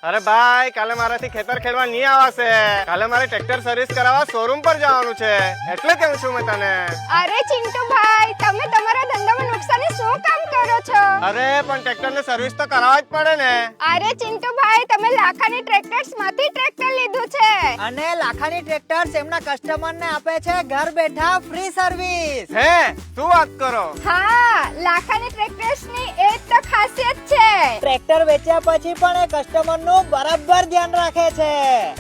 અરે ભાઈ કાલે મારાથી ખેતર ખેડવા નહીં આવાશે. કાલે મારે ટ્રેક્ટર સર્વિસ કરાવવા શોરૂમ પર જવાનું છે, એટલે કહું છું મેં તને. અરે ચિંટુ ભાઈ, તમે તમારા ધંધામાં નુકસાની શું કામ કરો છો? અરે પણ ટ્રેક્ટર ને સર્વિસ તો કરાવવા જ પડે ને. અરે ચિંટુ ભાઈ, તમે લાખાની ટ્રેક્ટર્સ માંથી ટ્રેક્ટર લીધું છે અને લાખાની ટ્રેક્ટર્સ એમના કસ્ટમર ને આપે છે ઘર બેઠા ફ્રી સર્વિસ. હે શું વાત કરો? હા, લાખાની ટ્રેક્ટર્સ ની એ જ તો ખાસિયત છે. ટ્રેક્ટર વેચ્યા પછી પણ એ કસ્ટમર નું બરાબર ધ્યાન રાખે છે.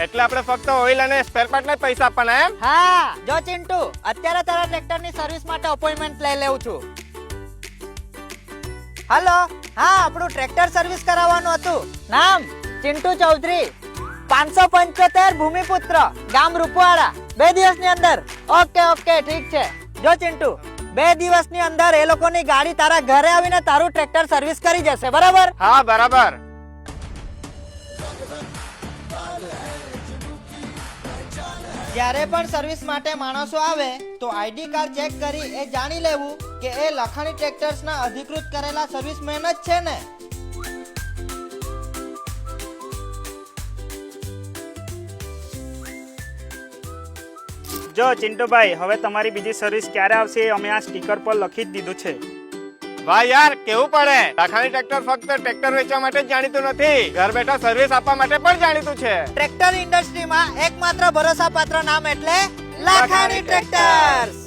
એટલે આપણે ફક્ત ઓઇલ અને સ્પેર પાર્ટ ના પૈસા આપવાના એમ? હા જો ચિંટુ, અત્યારે તારા ટ્રેક્ટર ની સર્વિસ માટે અપોઇન્ટમેન્ટ લઈ લેવું છું. હાલો, હા આપણું ટ્રેક્ટર સર્વિસ કરાવવાનું હતું. નામ ચિંટુ ચૌધરી, 575 ભૂમિપુત્ર, ગામ રૂપવાડા. 2 દિવસની અંદર. ઓકે ઠીક છે. જો ચિંટુ, 2 દિવસની અંદર એ લોકોની ગાડી તારા ઘરે આવીને તારું ટ્રેક્ટર સર્વિસ કરી જશે, બરાબર? હા બરાબર. જ્યારે પણ સર્વિસ માટે માણસો આવે તો આઈડી કાર્ડ ચેક કરી એ જાણી લેવું કે એ લખાણી ટ્રેક્ટર્સના અધિકૃત કરેલા સર્વિસમેન જ છે ને. જો ચિંટુભાઈ, હવે તમારી બીજી સર્વિસ ક્યારે આવશે એ અમે આ સ્ટીકર પર લખી જ દીધું છે. વાહ યાર, કેવું પડે. લાખાની ટ્રેક્ટર ફક્ત ટ્રેક્ટર વેચવા માટે જ જાણીતું નથી, ઘર બેઠા સર્વિસ આપવા માટે પણ જાણીતું છે. ટ્રેક્ટર ઇન્ડસ્ટ્રીમાં એકમાત્ર ભરોસાપાત્ર નામ એટલે લાખાણી ટ્રેક્ટર્સ.